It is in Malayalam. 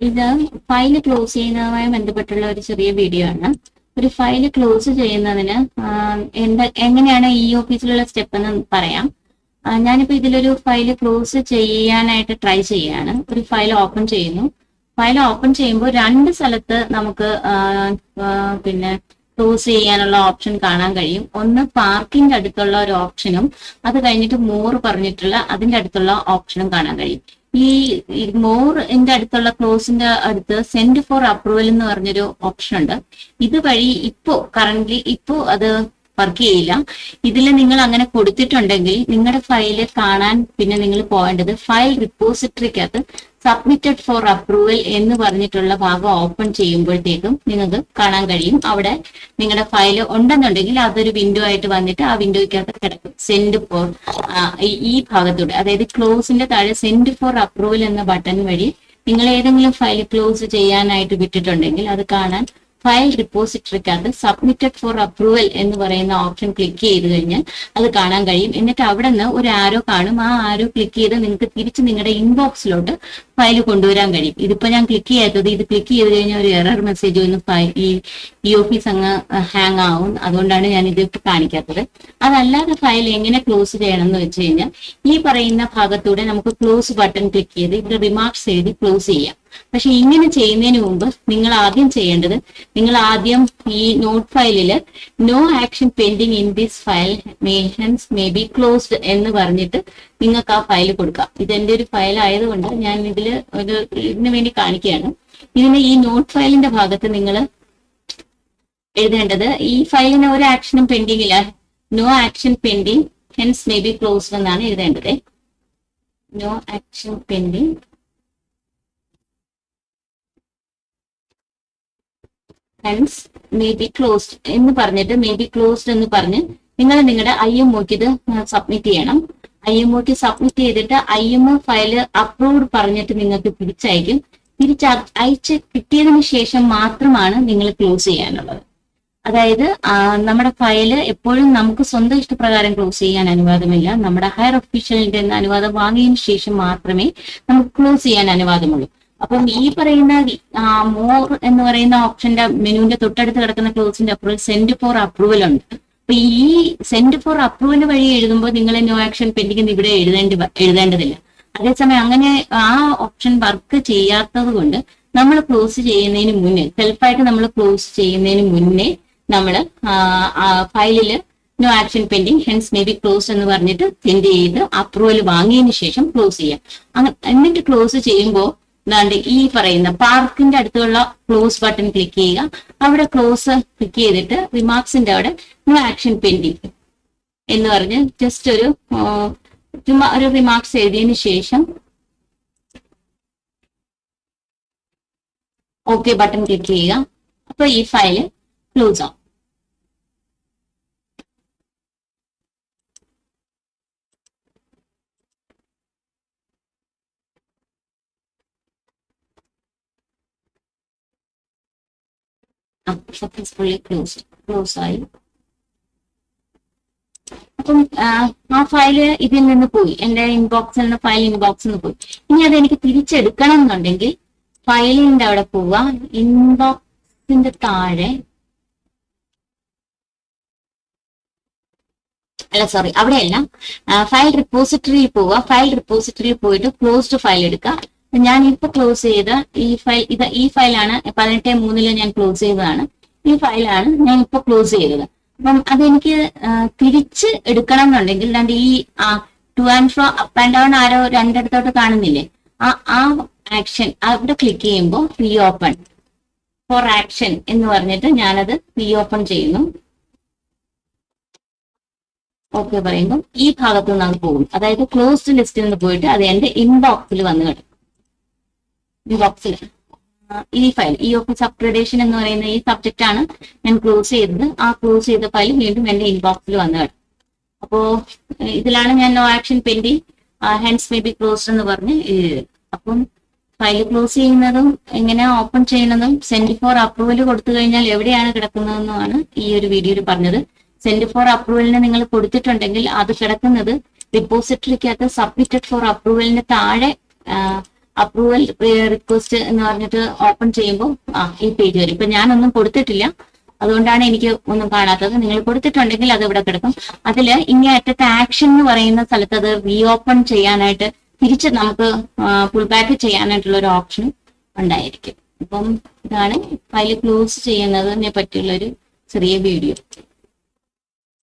ഇത് ഫയല് ക്ലോസ് ചെയ്യുന്നതുമായി ബന്ധപ്പെട്ടുള്ള ഒരു ചെറിയ വീഡിയോ ആണ്. ഒരു ഫയല് ക്ലോസ് ചെയ്യുന്നതിന് എങ്ങനെയാണ് ഈ ഓഫീസിലുള്ള സ്റ്റെപ്പ് എന്ന് പറയാം. ഞാനിപ്പോ ഇതിലൊരു ഫയല് ക്ലോസ് ചെയ്യാനായിട്ട് ട്രൈ ചെയ്യാണ്. ഒരു ഫയൽ ഓപ്പൺ ചെയ്യുന്നു. ഫയൽ ഓപ്പൺ ചെയ്യുമ്പോൾ രണ്ട് സ്ഥലത്ത് നമുക്ക് പിന്നെ ക്ലോസ് ചെയ്യാനുള്ള ഓപ്ഷൻ കാണാൻ കഴിയും. ഒന്ന് പാർക്കിംഗ് അടുത്തുള്ള ഒരു ഓപ്ഷനും അത് കഴിഞ്ഞിട്ട് മോർ പറഞ്ഞിട്ടുള്ള അതിന്റെ അടുത്തുള്ള ഓപ്ഷനും കാണാൻ കഴിയും. ഈ മോറിന്റെ അടുത്തുള്ള ക്ലോസിന്റെ അടുത്ത് സെൻഡ് ഫോർ അപ്രൂവൽ എന്ന് പറഞ്ഞൊരു ഓപ്ഷൻ ഉണ്ട്. ഇതുവഴി കറന്റ്ലി അത് വർക്ക് ചെയ്യില്ല. ഇതിൽ നിങ്ങൾ അങ്ങനെ കൊടുത്തിട്ടുണ്ടെങ്കിൽ നിങ്ങളുടെ ഫയല് കാണാൻ പിന്നെ നിങ്ങൾ പോകേണ്ടത് ഫയൽ റിപ്പോസിറ്ററിക്കകത്ത് സബ്മിറ്റഡ് ഫോർ അപ്രൂവൽ എന്ന് പറഞ്ഞിട്ടുള്ള ഭാഗം ഓപ്പൺ ചെയ്യുമ്പോഴത്തേക്കും നിങ്ങൾക്ക് കാണാൻ കഴിയും. അവിടെ നിങ്ങളുടെ ഫയൽ ഉണ്ടെന്നുണ്ടെങ്കിൽ അതൊരു വിൻഡോ ആയിട്ട് വന്നിട്ട് ആ വിൻഡോയ്ക്കകത്ത് കിടക്കും. സെൻഡ് ഫോർ ഈ ഭാഗത്തൂടെ, അതായത് ക്ലോസിന്റെ താഴെ സെൻഡ് ഫോർ അപ്രൂവൽ എന്ന ബട്ടൺ വഴി നിങ്ങൾ ഏതെങ്കിലും ഫയൽ ക്ലോസ് ചെയ്യാനായിട്ട് വിട്ടിട്ടുണ്ടെങ്കിൽ അത് കാണാൻ ഫയൽ റിപ്പോസിറ്ററിക്കകത്ത് സബ്മിറ്റഡ് ഫോർ അപ്രൂവൽ എന്ന് പറയുന്ന ഓപ്ഷൻ ക്ലിക്ക് ചെയ്ത് കഴിഞ്ഞാൽ അത് കാണാൻ കഴിയും. എന്നിട്ട് അവിടെ നിന്ന് ഒരു ആരോ കാണും. ആ ആരോ ക്ലിക്ക് ചെയ്ത് നിങ്ങൾക്ക് തിരിച്ച് നിങ്ങളുടെ ഇൻബോക്സിലോട്ട് ഫയൽ കൊണ്ടുവരാൻ കഴിയും. ഇതിപ്പോ ഞാൻ ക്ലിക്ക് ചെയ്യാത്തത്, ഇത് ക്ലിക്ക് ചെയ്ത് കഴിഞ്ഞാൽ ഒരു എറർ മെസ്സേജ് വന്ന് ഈ ഓഫീസ് അങ്ങ് ഹാങ് ആവും. അതുകൊണ്ടാണ് ഞാൻ ഇത് കാണിക്കാത്തത്. അതല്ലാതെ ഫയൽ എങ്ങനെ ക്ലോസ് ചെയ്യണം എന്ന് വെച്ച് കഴിഞ്ഞാൽ ഈ പറയുന്ന ഭാഗത്തൂടെ നമുക്ക് ക്ലോസ് ബട്ടൺ ക്ലിക്ക് ചെയ്ത് ഇവിടെ റിമാർക്സ് എഴുതി ക്ലോസ് ചെയ്യാം. പക്ഷെ ഇങ്ങനെ ചെയ്യുന്നതിന് മുമ്പ് നിങ്ങൾ ആദ്യം ചെയ്യേണ്ടത്, നിങ്ങൾ ആദ്യം ഈ നോട്ട് ഫയലില് no action pending in this file may be closed എന്ന് പറഞ്ഞിട്ട് നിങ്ങൾക്ക് ആ ഫയൽ കൊടുക്കാം. ഇതെന്റെ ഒരു ഫയൽ ആയതുകൊണ്ട് ഞാൻ ഇതിനു വേണ്ടി കാണിക്കുകയാണ്. ഈ നോട്ട് ഫയലിന്റെ ഭാഗത്ത് നിങ്ങൾ എഴുതേണ്ടത്, ഈ ഫയലിന് ഒരു ആക്ഷനും പെൻഡിങ് ഇല്ല, no action pending hence may be closed എന്നാണ് എഴുതേണ്ടത്. No action pending hence may be closed എന്ന് പറഞ്ഞിട്ട് നിങ്ങൾ നിങ്ങളുടെ IMOക്ക് ഇത് സബ്മിറ്റ് ചെയ്യണം. IMOക്ക് സബ്മിറ്റ് ചെയ്തിട്ട് IMO ഫയല് അപ്രൂവ്ഡ് പറഞ്ഞിട്ട് നിങ്ങൾക്ക് തിരിച്ചയക്കും. അയച്ച് കിട്ടിയതിന് ശേഷം മാത്രമാണ് നിങ്ങൾ ക്ലോസ് ചെയ്യാനുള്ളത്. അതായത് നമ്മുടെ ഫയല് എപ്പോഴും നമുക്ക് സ്വന്തം ഇഷ്ടപ്രകാരം ക്ലോസ് ചെയ്യാൻ അനുവാദമില്ല. നമ്മുടെ ഹയർ ഒഫീഷ്യലിന്റെ അനുവാദം വാങ്ങിയതിനു ശേഷം മാത്രമേ നമുക്ക് ക്ലോസ് ചെയ്യാൻ അനുവാദമുള്ളൂ. അപ്പം ഈ പറയുന്ന മോർ എന്ന് പറയുന്ന ഓപ്ഷന്റെ മെനുവിന്റെ തൊട്ടടുത്ത് കിടക്കുന്ന ക്ലോസിന്റെ അപ്രൂവൽ സെൻഡ് ഫോർ അപ്രൂവൽ ഉണ്ട്. അപ്പൊ ഈ സെൻഡ് ഫോർ അപ്രൂവൽ വഴി എഴുതുമ്പോൾ നിങ്ങൾ നോ ആക്ഷൻ പെൻഡിങ് ഇവിടെ എഴുതേണ്ടതില്ല. അതേസമയം അങ്ങനെ ആ ഓപ്ഷൻ വർക്ക് ചെയ്യാത്തത് കൊണ്ട് നമ്മൾ ക്ലോസ് ചെയ്യുന്നതിന് മുന്നേ, സെൽഫായിട്ട് നമ്മൾ ക്ലോസ് ചെയ്യുന്നതിന് മുന്നേ നമ്മൾ ഫയലില് no action pending hence may be close എന്ന് പറഞ്ഞിട്ട് സെൻഡ് ചെയ്ത് അപ്രൂവൽ വാങ്ങിയതിന് ശേഷം ക്ലോസ് ചെയ്യാം. എന്നിട്ട് ക്ലോസ് ചെയ്യുമ്പോൾ ഈ പറയുന്ന പാർക്കിന്റെ അടുത്തുള്ള ക്ലോസ് ബട്ടൺ ക്ലിക്ക് ചെയ്യുക. അവിടെ ക്ലോസ് ക്ലിക്ക് ചെയ്തിട്ട് റിമാർക്സിന്റെ അവിടെ നോ ആക്ഷൻ പെൻഡിങ് എന്ന് പറഞ്ഞ് ജസ്റ്റ് ഒരു റിമാർക്സ് എഴുതിയതിനു ശേഷം ഓക്കെ ബട്ടൺ ക്ലിക്ക് ചെയ്യുക. അപ്പൊ ഈ ഫയല് ക്ലോസ് ആവും. സക്സസ്ഫുള്ളി ക്ലോസ് ആയി. അപ്പം ആ ഫയല് ഇതിൽ നിന്ന് പോയി, എന്റെ ഇൻബോക്സിൽ നിന്ന് ഫയൽ ഇൻബോക്സിൽ നിന്ന് പോയി. ഇനി അത് എനിക്ക് തിരിച്ചെടുക്കണം എന്നുണ്ടെങ്കിൽ ഫയലിന്റെ അവിടെ പോവുക, ഇൻബോക്സിന്റെ താഴെ അവിടെയല്ല, ഫയൽ റിപ്പോസിറ്ററിയിൽ പോവുക. ഫയൽ റിപ്പോസിറ്ററിയിൽ പോയിട്ട് ക്ലോസ്ഡ് ഫയൽ എടുക്കുക. ഞാൻ ഇപ്പൊ ക്ലോസ് ചെയ്ത ഈ ഫയലാണ് 18/3 ഞാൻ ക്ലോസ് ചെയ്തതാണ്. ഈ ഫയലാണ് ഞാൻ ഇപ്പൊ ക്ലോസ് ചെയ്തത്. അപ്പം അതെനിക്ക് തിരിച്ച് എടുക്കണം എന്നുണ്ടെങ്കിൽ ഈ to and fro up and down arrow രണ്ടിടത്തോട്ട് കാണുന്നില്ലേ, ആ ആക്ഷൻ അവിടെ ക്ലിക്ക് ചെയ്യുമ്പോൾ റീ ഓപ്പൺ ഫോർ ആക്ഷൻ എന്ന് പറഞ്ഞിട്ട് ഞാനത് റീ ഓപ്പൺ ചെയ്യുന്നു. ഓക്കെ പറയുമ്പോൾ ഈ ഭാഗത്തു നിന്ന് അത് പോകും. അതായത് ക്ലോസ്ഡ് ലിസ്റ്റിൽ നിന്ന് പോയിട്ട് അത് എന്റെ ഇൻബോക്സിൽ വന്ന് കിട്ടും. ഇൻബോക്സിൽ ഈ ഫയൽ ഓഫീസ് അപ്ഗ്രഡേഷൻ എന്ന് പറയുന്ന ഈ സബ്ജക്റ്റ് ആണ് ഞാൻ ക്ലോസ് ചെയ്തത്. ആ ക്ലോസ് ചെയ്ത ഫയൽ വീണ്ടും എന്റെ ഇൻബോക്സിൽ വന്നു കിട്ടും. അപ്പോ ഇതിലാണ് ഞാൻ no action pending hence may be closed എന്ന് പറഞ്ഞ് അപ്പം ഫയൽ ക്ലോസ് ചെയ്യുന്നതും എങ്ങനെ ഓപ്പൺ ചെയ്യുന്നതും സെൻഡ് ഫോർ അപ്രൂവൽ കൊടുത്തു കഴിഞ്ഞാൽ എവിടെയാണ് കിടക്കുന്നതെന്നുമാണ് ഈ ഒരു വീഡിയോയിൽ പറഞ്ഞത്. സെൻഡ് ഫോർ അപ്രൂവലിന് നിങ്ങൾ കൊടുത്തിട്ടുണ്ടെങ്കിൽ അത് കിടക്കുന്നത് റിപ്പോസിറ്ററിക്കകത്ത് സബ്മിറ്റഡ് ഫോർ അപ്രൂവലിന് താഴെ അപ്രൂവൽ റിക്വസ്റ്റ് എന്ന് പറഞ്ഞിട്ട് ഓപ്പൺ ചെയ്യുമ്പോൾ ഈ പേജ് വരും. ഇപ്പൊ ഞാനൊന്നും കൊടുത്തിട്ടില്ല, അതുകൊണ്ടാണ് എനിക്ക് ഒന്നും കാണാത്തത്. നിങ്ങൾ കൊടുത്തിട്ടുണ്ടെങ്കിൽ അത് ഇവിടെ കിടക്കും. അതിൽ ഇങ്ങേ അറ്റത്തെ ആക്ഷൻ എന്ന് പറയുന്ന സ്ഥലത്ത് അത് റീഓപ്പൺ ചെയ്യാനായിട്ട് തിരിച്ച് നമുക്ക് പുൾ ബാക്ക് ചെയ്യാനായിട്ടുള്ള ഒരു ഓപ്ഷൻ ഉണ്ടായിരിക്കും. അപ്പം ഇതാണ് ഫയൽ ക്ലോസ് ചെയ്യുന്നതിനെ പറ്റിയുള്ള ഒരു ചെറിയ വീഡിയോ.